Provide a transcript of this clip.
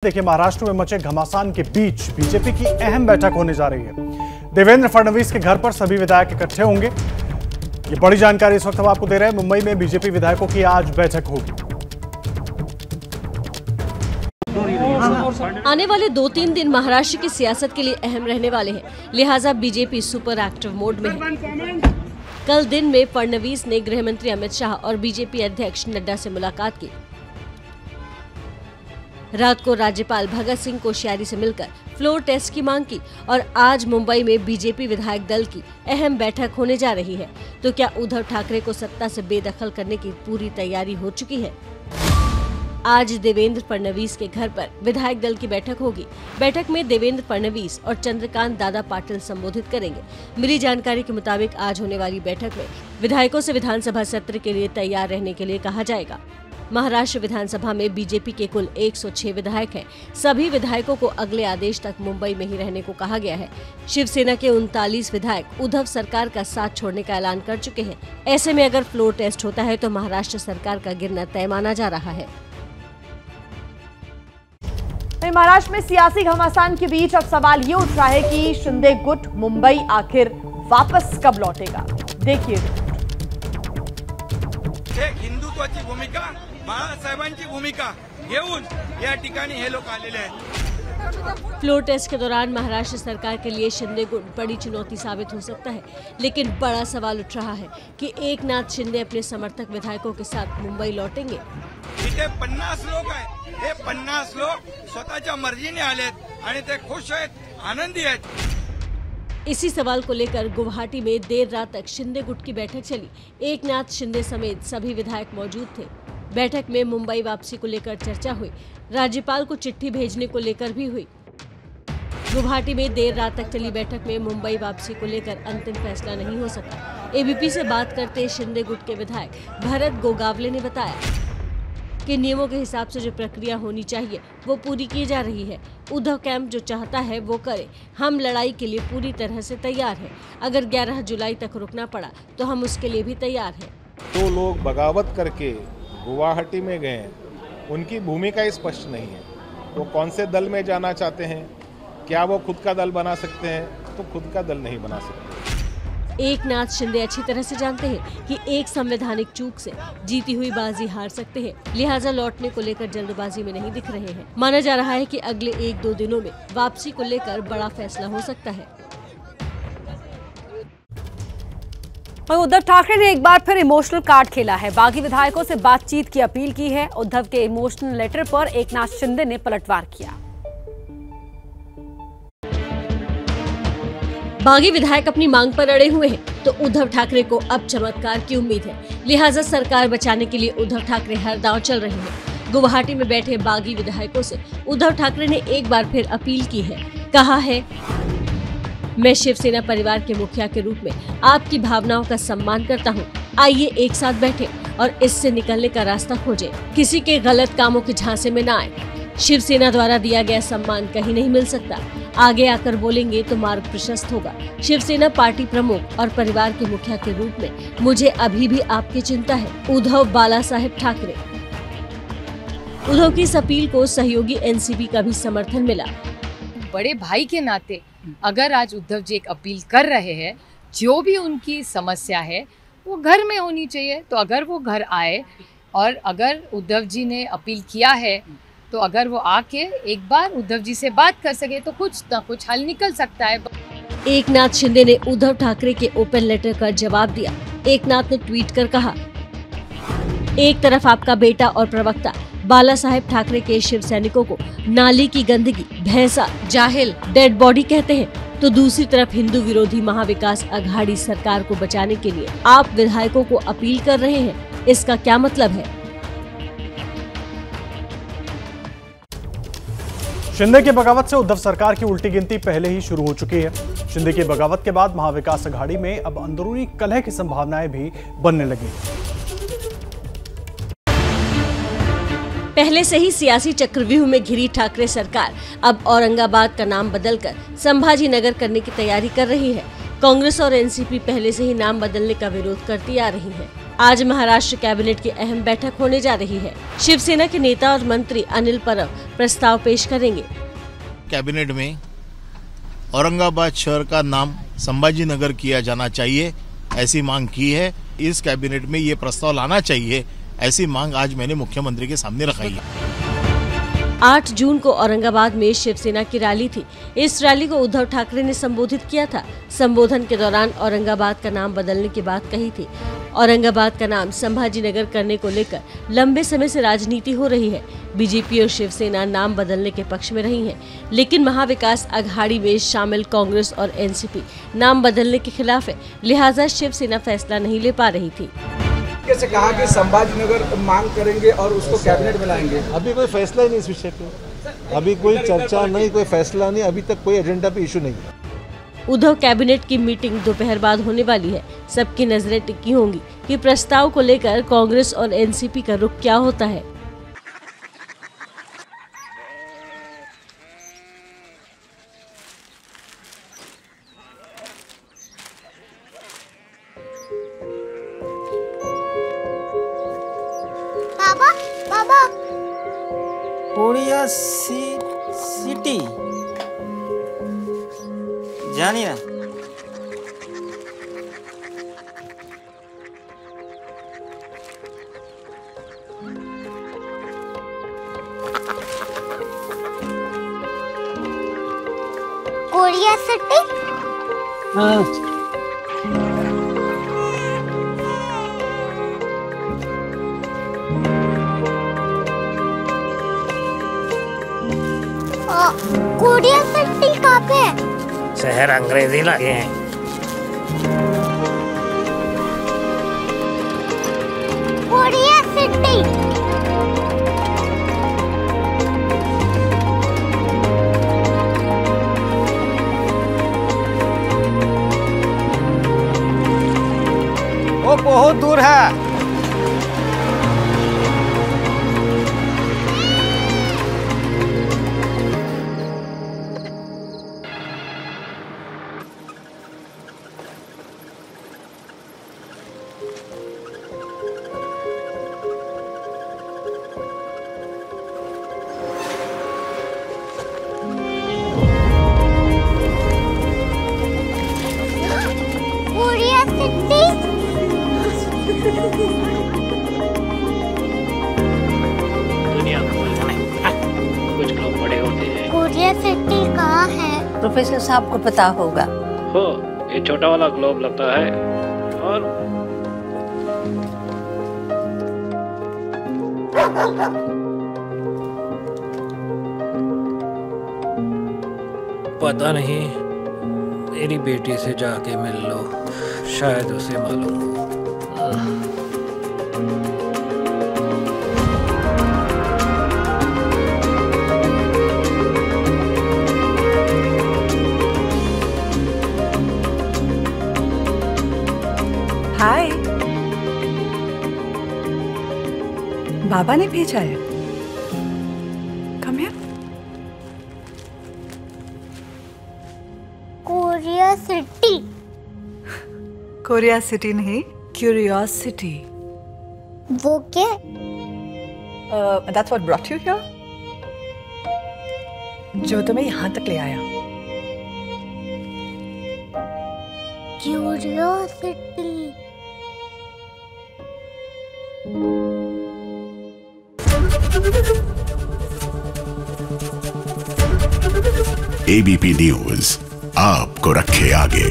देखिए, महाराष्ट्र में मचे घमासान के बीच बीजेपी की अहम बैठक होने जा रही है। देवेंद्र फडणवीस के घर पर सभी विधायक इकट्ठे होंगे। ये बड़ी जानकारी इस वक्त हम आपको दे रहे हैं। मुंबई में बीजेपी विधायकों की आज बैठक होगी। आने वाले 2-3 दिन महाराष्ट्र की सियासत के लिए अहम रहने वाले हैं, लिहाजा बीजेपी सुपर एक्टिव मोड में है। कल दिन में फडणवीस ने गृह मंत्री अमित शाह और बीजेपी अध्यक्ष नड्डा से मुलाकात की। रात को राज्यपाल भगत सिंह कोश्यारी से मिलकर फ्लोर टेस्ट की मांग की और आज मुंबई में बीजेपी विधायक दल की अहम बैठक होने जा रही है। तो क्या उद्धव ठाकरे को सत्ता से बेदखल करने की पूरी तैयारी हो चुकी है? आज देवेंद्र फडणवीस के घर पर विधायक दल की बैठक होगी। बैठक में देवेंद्र फडणवीस और चंद्रकांत दादा पाटिल संबोधित करेंगे। मिली जानकारी के मुताबिक आज होने वाली बैठक में विधायकों से विधानसभा सत्र के लिए तैयार रहने के लिए कहा जाएगा। महाराष्ट्र विधानसभा में बीजेपी के कुल 106 विधायक हैं। सभी विधायकों को अगले आदेश तक मुंबई में ही रहने को कहा गया है। शिवसेना के 39 विधायक उद्धव सरकार का साथ छोड़ने का ऐलान कर चुके हैं। ऐसे में अगर फ्लोर टेस्ट होता है तो महाराष्ट्र सरकार का गिरना तय माना जा रहा है। महाराष्ट्र में सियासी घमासान के बीच अब सवाल ये उठ रहा है कि शिंदे गुट मुंबई आखिर वापस कब लौटेगा। देखिए, हिंदुत्वाची भूमिका, बाळासाहेबांची भूमिका घेऊन या ठिकाणी हे लोक आलेले आहेत। फ्लोर टेस्ट के दौरान महाराष्ट्र सरकार के लिए शिंदे गुट बड़ी चुनौती साबित हो सकता है, लेकिन बड़ा सवाल उठ रहा है कि एकनाथ शिंदे अपने समर्थक विधायकों के साथ मुंबई लौटेंगे। इथे 50 लोक आहेत। हे 50 लोक स्वतःच्या मर्जीने आलेत आणि ते खुश आहेत, आनंदी आहेत। इसी सवाल को लेकर गुवाहाटी में देर रात तक शिंदे गुट की बैठक चली। एकनाथ शिंदे समेत सभी विधायक मौजूद थे। बैठक में मुंबई वापसी को लेकर चर्चा हुई। राज्यपाल को चिट्ठी भेजने को लेकर भी हुई। गुवाहाटी में देर रात तक चली बैठक में मुंबई वापसी को लेकर अंतिम फैसला नहीं हो सका। एबीपी से बात करते शिंदे गुट के विधायक भरत गोगावले ने बताया कि नियमों के हिसाब से जो प्रक्रिया होनी चाहिए वो पूरी की जा रही है। उद्धव कैंप जो चाहता है वो करे। हम लड़ाई के लिए पूरी तरह से तैयार हैं। अगर 11 जुलाई तक रुकना पड़ा तो हम उसके लिए भी तैयार हैं। तो लोग बगावत करके गुवाहाटी में गए, उनकी भूमिका ही स्पष्ट नहीं है। वो कौन से दल में जाना चाहते हैं? क्या वो खुद का दल बना सकते हैं? तो खुद का दल नहीं बना सकते। एकनाथ शिंदे अच्छी तरह से जानते हैं कि एक संवैधानिक चूक से जीती हुई बाजी हार सकते हैं, लिहाजा लौटने को लेकर जल्दबाजी में नहीं दिख रहे हैं। माना जा रहा है कि अगले 1-2 दिनों में वापसी को लेकर बड़ा फैसला हो सकता है। उद्धव ठाकरे ने एक बार फिर इमोशनल कार्ड खेला है। बागी विधायकों से बातचीत की अपील की है। उद्धव के इमोशनल लेटर पर एकनाथ शिंदे ने पलटवार किया। बागी विधायक अपनी मांग पर अड़े हुए हैं तो उद्धव ठाकरे को अब चमत्कार की उम्मीद है, लिहाजा सरकार बचाने के लिए उद्धव ठाकरे हर दांव चल रहे हैं। गुवाहाटी में बैठे बागी विधायकों से उद्धव ठाकरे ने एक बार फिर अपील की है। कहा है, मैं शिवसेना परिवार के मुखिया के रूप में आपकी भावनाओं का सम्मान करता हूं। आइए एक साथ बैठे और इससे निकलने का रास्ता खोजें। किसी के गलत कामों के झांसे में न आए। शिवसेना द्वारा दिया गया सम्मान कहीं नहीं मिल सकता। आगे आकर बोलेंगे तो मार्ग प्रशस्त होगा। शिवसेना पार्टी प्रमुख और परिवार के मुखिया के रूप में मुझे अभी भी आपकी चिंता है। उद्धव बाला साहेब ठाकरे। उद्धव की इस अपील को सहयोगी एनसीपी का भी समर्थन मिला। बड़े भाई के नाते अगर आज उद्धव जी एक अपील कर रहे हैं, जो भी उनकी समस्या है वो घर में होनी चाहिए, तो अगर वो घर आए और अगर उद्धव जी ने अपील किया है तो अगर वो आके एक बार उद्धव जी से बात कर सके तो कुछ न कुछ हल निकल सकता है। एकनाथ शिंदे ने उद्धव ठाकरे के ओपन लेटर का जवाब दिया। एकनाथ ने ट्वीट कर कहा, एक तरफ आपका बेटा और प्रवक्ता बाला साहेब ठाकरे के शिव सैनिकों को नाली की गंदगी, भैंसा, जाहिल, डेड बॉडी कहते हैं, तो दूसरी तरफ हिंदू विरोधी महाविकास अघाड़ी सरकार को बचाने के लिए आप विधायकों को अपील कर रहे हैं। इसका क्या मतलब है? शिंदे की बगावत से उद्धव सरकार की उल्टी गिनती पहले ही शुरू हो चुकी है। शिंदे की बगावत के बाद महाविकास अघाड़ी में अब अंदरूनी कलह की संभावनाएं भी बनने लगी। पहले से ही सियासी चक्रव्यूह में घिरी ठाकरे सरकार अब औरंगाबाद का नाम बदलकर संभाजी नगर करने की तैयारी कर रही है। कांग्रेस और एनसीपी पहले से ही नाम बदलने का विरोध करती आ रही है। आज महाराष्ट्र कैबिनेट की अहम बैठक होने जा रही है। शिवसेना के नेता और मंत्री अनिल परब प्रस्ताव पेश करेंगे। कैबिनेट में औरंगाबाद शहर का नाम संभाजीनगर किया जाना चाहिए, ऐसी मांग की है। इस कैबिनेट में ये प्रस्ताव लाना चाहिए, ऐसी मांग आज मैंने मुख्यमंत्री के सामने रखाई है। 8 जून को औरंगाबाद में शिवसेना की रैली थी। इस रैली को उद्धव ठाकरे ने संबोधित किया था। संबोधन के दौरान औरंगाबाद का नाम बदलने की बात कही थी। औरंगाबाद का नाम संभाजीनगर करने को लेकर लंबे समय से राजनीति हो रही है। बीजेपी और शिवसेना नाम बदलने के पक्ष में रही हैं, लेकिन महाविकास अघाड़ी में शामिल कांग्रेस और एनसीपी नाम बदलने के खिलाफ है, लिहाजा शिवसेना फैसला नहीं ले पा रही थी। से कहा कि संभाजीनगर मांग करेंगे और उसको कैबिनेट में लाएंगे। अभी कोई फैसला ही नहीं इस विषय पे, अभी कोई चर्चा नहीं, कोई फैसला नहीं, अभी तक कोई एजेंडा पे इशू नहीं है। उद्धव कैबिनेट की मीटिंग दोपहर बाद होने वाली है। सबकी नजरें टिकी होंगी कि प्रस्ताव को लेकर कांग्रेस और एनसीपी का रुख क्या होता है। बाबा कोरिया सिटी जानिए कोरिया सिटी। हाँ कोरिया सिटी कहाँ पे है? शहर अंग्रेजी लगे हैं। Korea city. वो बहुत दूर है। दुनिया कुछ लोग बड़े होते हैं। कोरिया सिटी कहाँ है? प्रोफेसर साहब को पता होगा। हो ये छोटा वाला ग्लोब लगता है और पता नहीं, मेरी बेटी से जाके मिल लो, शायद उसे मालूम हो। हाय, बाबा ने भेजा है। Come here. Korea city. Korea city नहीं, क्यूरियोसिटी। वो क्या? That's what brought you here? जो तुम्हें यहाँ तक ले आया। क्यूरियोसिटी। एबीपी न्यूज आपको रखे आगे।